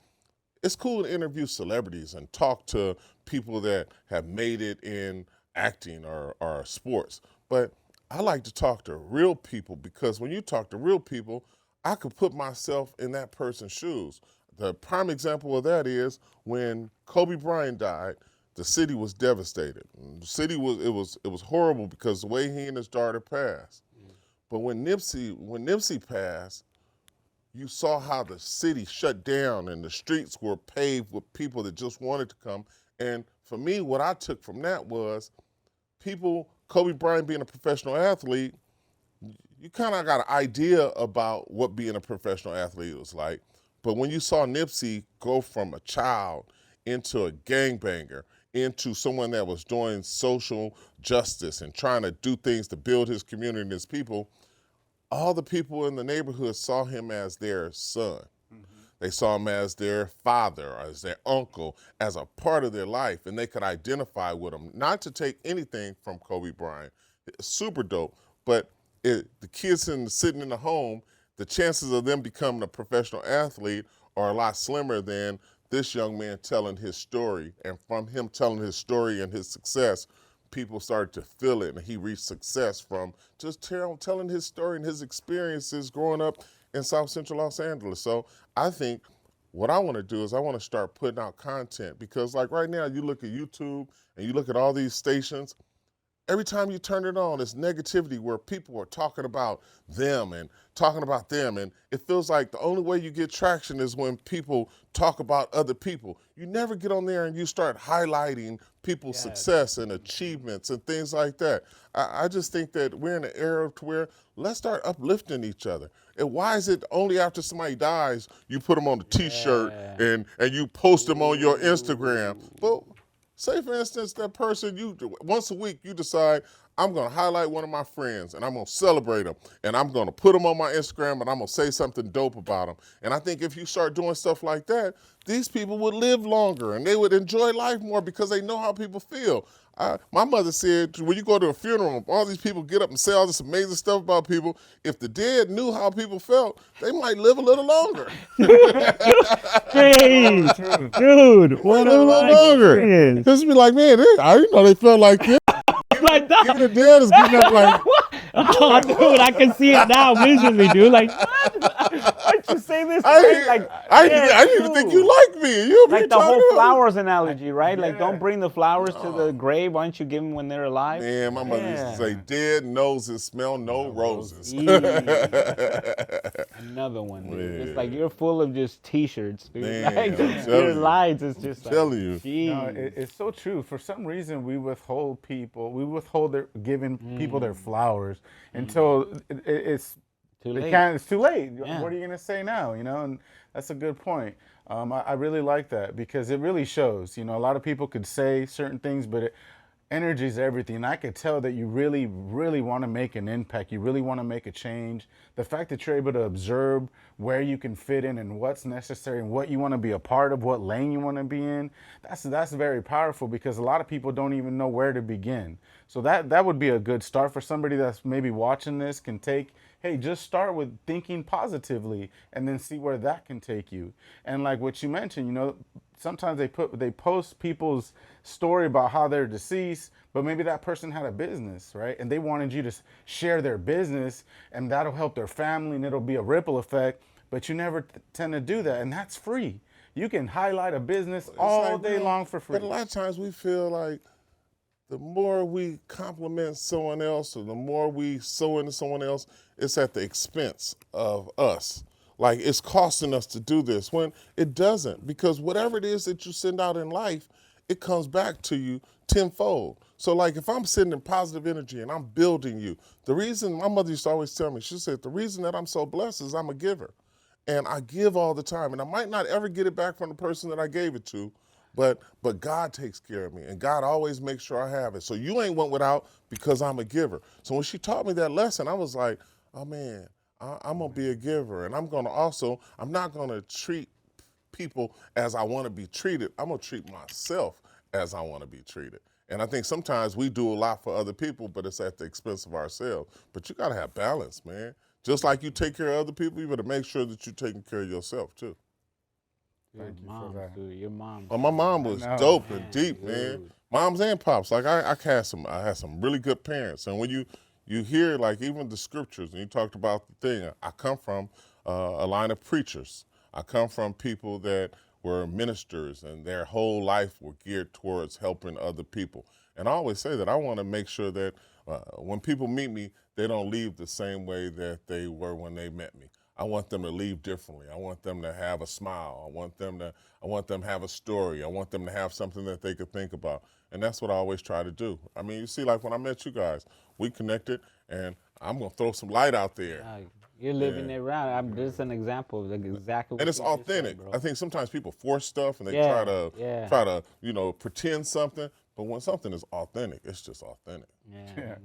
It's cool to interview celebrities and talk to people that have made it in acting or sports, but I like to talk to real people, because when you talk to real people, I could put myself in that person's shoes. the prime example of that is when Kobe Bryant died, the city was devastated. The city was horrible because the way he and his daughter passed. But when Nipsey passed, you saw how the city shut down and the streets were paved with people that just wanted to come. And for me, what I took from that was Kobe Bryant being a professional athlete, you kind of got an idea about what being a professional athlete was like. But when you saw Nipsey go from a child into a gangbanger, into someone that was doing social justice and trying to do things to build his community and his people, all the people in the neighborhood saw him as their son. They saw him as their father, or as their uncle, as a part of their life, and they could identify with him. Not to take anything from Kobe Bryant, super dope, but the kids sitting in the home, the chances of them becoming a professional athlete are a lot slimmer than this young man telling his story. And from him telling his story and his success, people started to feel it, and he reached success from just telling his story and his experiences growing up in South Central Los Angeles. So I think what I want to do is I want to start putting out content, because like right now you look at YouTube and you look at all these stations, every time you turn it on, it's negativity where people are talking about them and talking about them. And it feels like the only way you get traction is when people talk about other people. You never get on there and you start highlighting people's success and achievements and things like that. I just think that we're in an era to where let's start uplifting each other. And why is it only after somebody dies you put them on the T-shirt and you post them on your Instagram? But say, for instance, that person, once a week you decide, I'm going to highlight one of my friends and I'm going to celebrate them and I'm going to put them on my Instagram and I'm going to say something dope about them. And I think if you start doing stuff like that, these people would live longer and they would enjoy life more because they know how people feel. My mother said, when you go to a funeral, all these people get up and say all this amazing stuff about people. If the dead knew how people felt, they might live a little longer. Hey, dude, what a longer. Just be like, man, I didn't know they felt like this. Like that. Even the dead is getting up like, Oh, dude, I can see it now visually, dude. Like, what? Why'd you say this? I Like, didn't even think you liked me. You like the whole flowers analogy, right? Like, don't bring the flowers to the grave. Why don't you give them when they're alive? Man, my mother used to say, dead noses smell no roses. Another one, dude. It's like you're full of just T-shirts, dude. Man, Like, I'm your telling you. lines is just like, telling you. geez. No, it's so true. For some reason, we withhold giving people their flowers until it's Too late. It's too late. Yeah. What are you gonna say now? And that's a good point. I really like that because it really shows. A lot of people could say certain things, but energy is everything. And I could tell that you really, really want to make an impact. You really want to make a change. The fact that you're able to observe where you can fit in and what's necessary and what you want to be a part of, what lane you want to be in, that's very powerful because a lot of people don't even know where to begin. So that would be a good start for somebody that's maybe watching this can take, hey, just start with thinking positively and then see where that can take you. And like what you mentioned, sometimes they post people's story about how they're deceased, but maybe that person had a business, right? And they wanted you to share their business and that'll help their family and it'll be a ripple effect, but you never tend to do that. And that's free. You can highlight a business all day long for free. But a lot of times we feel like the more we compliment someone else or the more we sow into someone else, it's at the expense of us. Like it's costing us to do this when it doesn't, because whatever it is that you send out in life, it comes back to you tenfold. So like if I'm sending positive energy and I'm building you, the reason my mother used to always tell me, she said, the reason that I'm so blessed is I'm a giver. And I give all the time. And I might not ever get it back from the person that I gave it to, but God takes care of me, and God always makes sure I have it. So you ain't went without because I'm a giver. So when she taught me that lesson, I was like, oh man, I'm gonna be a giver, and I'm not gonna treat people as I want to be treated. I'm gonna treat myself as I want to be treated. And I think sometimes we do a lot for other people, but it's at the expense of ourselves. But you gotta have balance, man. Just like you take care of other people, you better make sure that you're taking care of yourself too. Thank you Mom, for that. dude, your mom. Oh, my mom was dope and deep, man. Moms and pops. Like I had some really good parents. And when you hear like even the scriptures, and you talked about the thing, I come from a line of preachers. I come from people that were ministers and their whole life were geared towards helping other people. And I always say that I want to make sure that when people meet me, they don't leave the same way that they were when they met me. I want them to leave differently. I want them to have a smile. I want them to have a story. I want them to have something that they could think about. And that's what I always try to do. I mean, you see, like when I met you guys, we connected, and I'm gonna throw some light out there. You're living it around. This is an example of exactly what And it's you just said, authentic. bro. I think sometimes people force stuff and they Yeah, try to pretend something. But when something is authentic, it's just authentic. Yeah.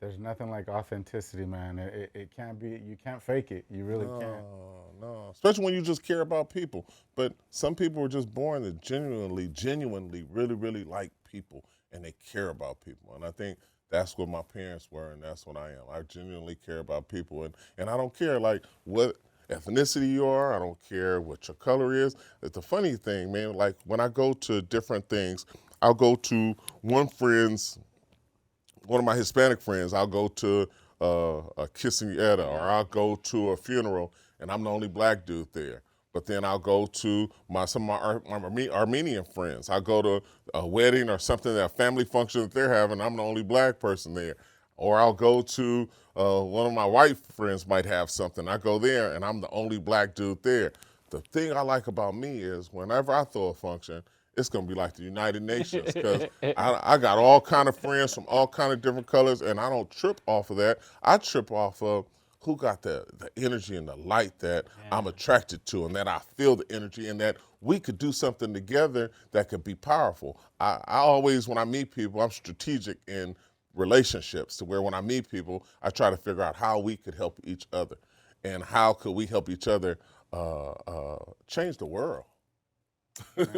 There's nothing like authenticity, man. It can't be. You can't fake it. You really can't. No. Especially when you just care about people. But some people are just born to genuinely, really, really like people, and they care about people. And I think that's what my parents were, and that's what I am. I genuinely care about people, and I don't care like what ethnicity you are. I don't care what your color is. It's the funny thing, man. Like when I go to different things, I'll go to one of my Hispanic friends, I'll go to a quinceañera, or I'll go to a funeral, and I'm the only black dude there. But then I'll go to some of my Armenian friends. I'll go to a wedding or something, a family function that they're having, I'm the only black person there. Or I'll go to one of my white friends might have something. I go there, and I'm the only black dude there. The thing I like about me is whenever I throw a function, it's gonna be like the United Nations, because I got all kind of friends from all kind of different colors, and I don't trip off of that. I trip off of who got the energy and the light that I'm attracted to, and that I feel the energy, and that we could do something together that could be powerful. I always, when I meet people, I'm strategic in relationships, to where when I meet people, I try to figure out how we could help each other, and how could we help each other change the world. Change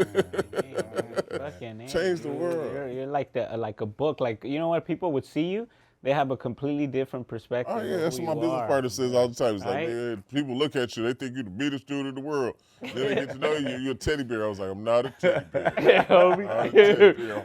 the world. You're like like a book. Like, you know what? People would see you. They have a completely different perspective. Oh yeah, of that's who what my you business are. partner says all the time. It's Right? like, man, people look at you, they think you're the meanest dude in the world. Then they get to know you, you're a teddy bear. I was like, I'm not a teddy bear. Homie. I'm a teddy bear,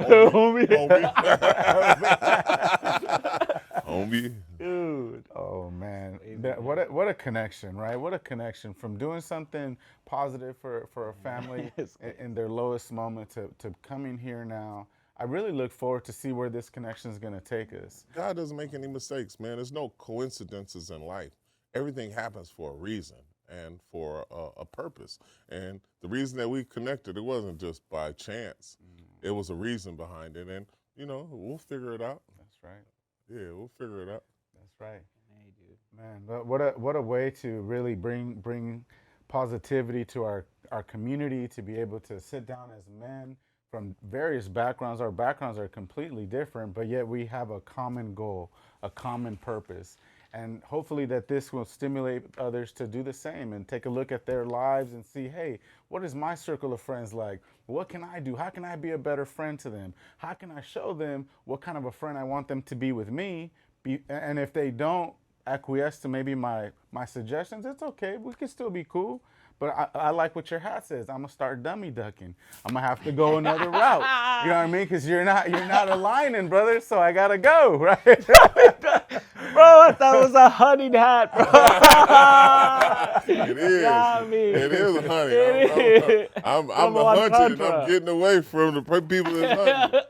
homie. Dude. Oh man, what a connection, right? What a connection from doing something positive for a family in their lowest moment to coming here now. I really look forward to see where this connection is going to take us. God doesn't make any mistakes, man. There's no coincidences in life. Everything happens for a reason and for a purpose. And the reason that we connected, it wasn't just by chance. It was a reason behind it. And, we'll figure it out. That's right. Yeah, we'll figure it out. That's right. Hey, dude. Man, what a way to really bring positivity to our community, to be able to sit down as men from various backgrounds. Our backgrounds are completely different, but yet we have a common goal, a common purpose. And hopefully that this will stimulate others to do the same and take a look at their lives and see, hey, what is my circle of friends like? What can I do? How can I be a better friend to them? How can I show them what kind of a friend I want them to be with me? And if they don't acquiesce to maybe my suggestions, it's okay. We can still be cool. But I like what your hat says. I'm gonna start dummy ducking. I'm gonna have to go another route. You know what I mean? Because you're not aligning, brother. So I gotta go, right? Bro, I thought it was a hunting hat, bro. It is. Got me. It is a honey. It I'm From the hunted, and Contra. I'm getting away from the people that's hunting.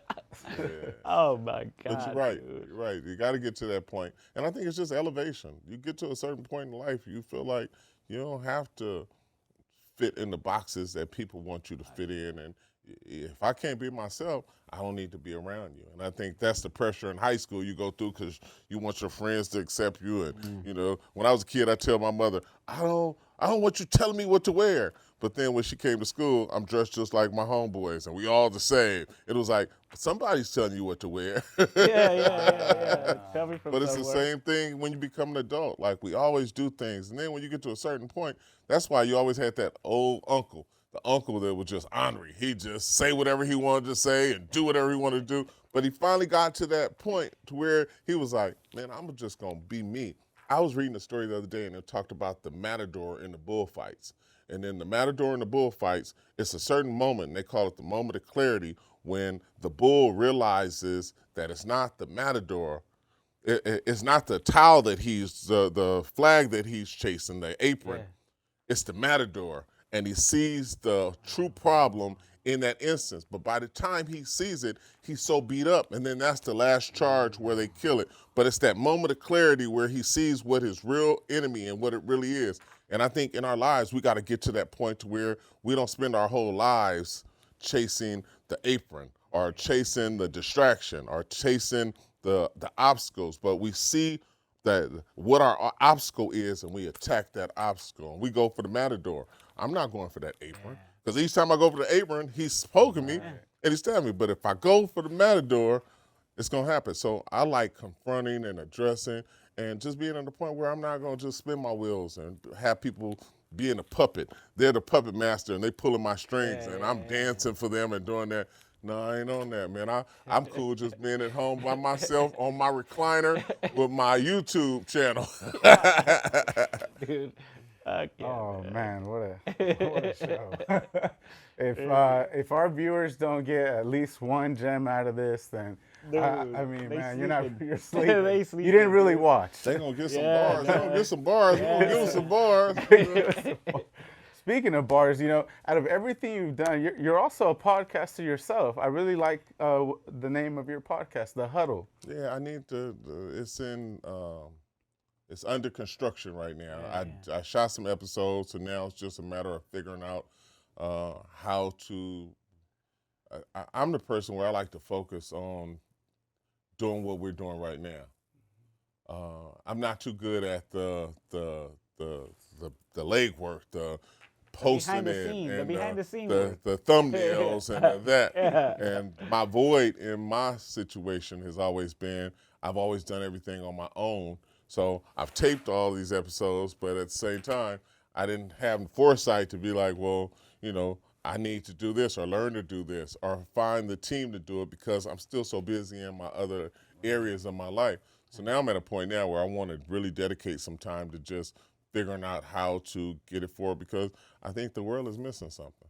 Yeah. Oh my God. But you're right. Dude. You're right. You got to get to that point. And I think it's just elevation. You get to a certain point in life, you feel like you don't have to fit in the boxes that people want you to fit in. And if I can't be myself, I don't need to be around you. And I think that's the pressure in high school you go through, because you want your friends to accept you. And, when I was a kid, I tell my mother, I don't want you telling me what to wear. But then when she came to school, I'm dressed just like my homeboys, and we all the same. It was like, somebody's telling you what to wear. Yeah. Tell me from But it's the somewhere. same thing when you become an adult. Like, we always do things. And then when you get to a certain point, that's why you always had that old uncle, the uncle that was just ornery. He'd just say whatever he wanted to say and do whatever he wanted to do. But he finally got to that point to where he was like, man, I'm just going to be me. I was reading a story the other day, and it talked about the matador in the bullfights. And then the matador in the bullfights, it's a certain moment, and they call it the moment of clarity, when the bull realizes that it's not the matador, it's not the towel that the flag that he's chasing, the apron. Yeah. It's the matador, and he sees the true problem in that instance. But by the time he sees it, he's so beat up, and then that's the last charge where they kill it. But it's that moment of clarity where he sees what his real enemy and what it really is. And I think in our lives, we got to get to that point to where we don't spend our whole lives chasing the apron or chasing the distraction or chasing the obstacles, but we see that what our obstacle is, and we attack that obstacle. And we go for the matador. I'm not going for that apron, because each time I go for the apron, he's poking me and he's stabbing me. But if I go for the matador, it's gonna happen. So I like confronting and addressing, and just being at the point where I'm not gonna just spin my wheels and have people being a puppet. They're the puppet master, and they pulling my strings, and I'm dancing for them and doing that. No, I ain't on that, man. I'm cool just being at home by myself on my recliner with my YouTube channel. Dude. Oh man, what a show! If our viewers don't get at least one gem out of this, then I mean, man, you're sleeping. They You sleeping, didn't really watch. They gonna get some bars. They gonna get some bars. We gonna give them some bars. Speaking of bars, out of everything you've done, you're also a podcaster yourself. I really like the name of your podcast, The Huddle. Yeah, I need to. It's under construction right now. I shot some episodes, so now it's just a matter of figuring out how to. I'm the person where I like to focus on doing what we're doing right now. I'm not too good at the legwork, the posting behind the scenes, the thumbnails and that. And my void in my situation has always been I've always done everything on my own. So I've taped all these episodes, but at the same time, I didn't have the foresight to be like, well, I need to do this or learn to do this or find the team to do it, because I'm still so busy in my other areas of my life. So now I'm at a point now where I want to really dedicate some time to just figuring out how to get it forward, because I think the world is missing something.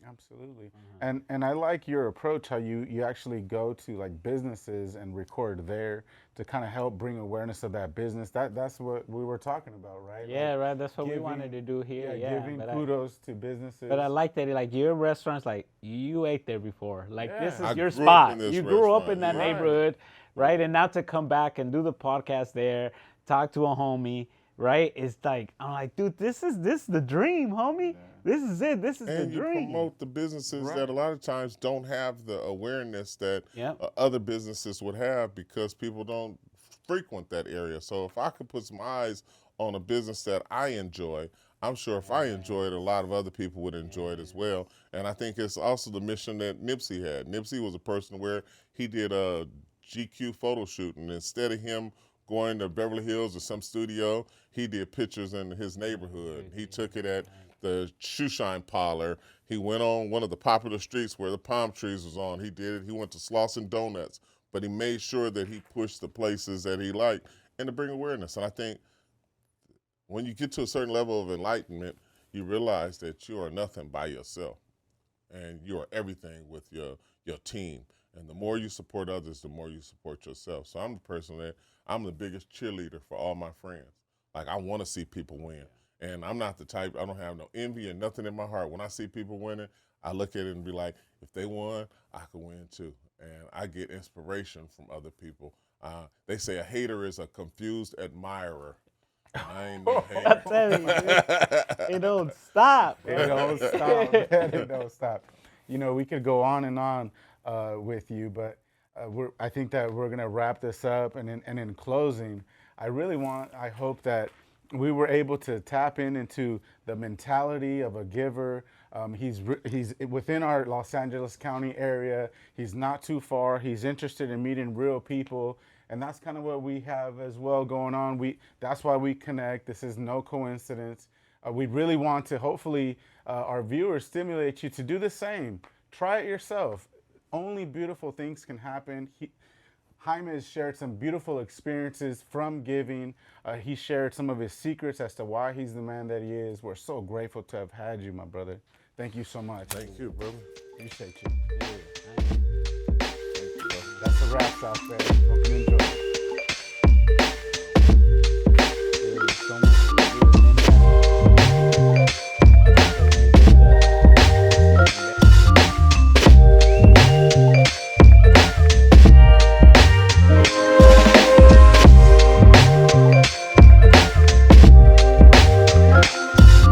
Absolutely. And I like your approach, how you actually go to like businesses and record there to kind of help bring awareness of that business. That's what we were talking about, right? Yeah, like right. That's what we wanted to do here. Yeah, giving kudos to businesses. But I like that, like your restaurants, like you ate there before. Like this is your grew spot. up in this You grew up in restaurant, that yeah. neighborhood, right? And now to come back and do the podcast there, talk to a homie, right? It's like, I'm like, dude, this is the dream, homie. Yeah. This is it. This is and the dream. And you promote the businesses that a lot of times don't have the awareness that other businesses would have, because people don't frequent that area. So if I could put some eyes on a business that I enjoy, I'm sure if I enjoy it, a lot of other people would enjoy it as well. And I think it's also the mission that Nipsey had. Nipsey was a person where he did a GQ photo shoot, and instead of him going to Beverly Hills or some studio, he did pictures in his neighborhood. He took it at the shoe shine parlor. He went on one of the popular streets where the palm trees was on. He did it. He went to Slauson Donuts, but he made sure that he pushed the places that he liked and to bring awareness. And I think when you get to a certain level of enlightenment, you realize that you are nothing by yourself, and you are everything with your team. And the more you support others, the more you support yourself. So I'm the person that I'm the biggest cheerleader for all my friends. Like, I want to see people win. And I'm not the type, I don't have no envy and nothing in my heart. When I see people winning, I look at it and be like, if they won, I could win too. And I get inspiration from other people. They say a hater is a confused admirer. I ain't no hater. I'm telling you, it don't stop. It don't stop. It don't stop. We could go on and on with you, but I think that we're going to wrap this up. And in closing, I hope that we were able to tap into the mentality of a giver. He's within our Los Angeles County area. He's not too far. He's interested in meeting real people. And that's kind of what we have as well going on. That's why we connect. This is no coincidence. We really want to, hopefully, our viewers stimulate you to do the same. Try it yourself. Only beautiful things can happen. Jaime has shared some beautiful experiences from giving. He shared some of his secrets as to why he's the man that he is. We're so grateful to have had you, my brother. Thank you so much. Thank you, brother. Appreciate you. That's the wraps out there. Hope you enjoy.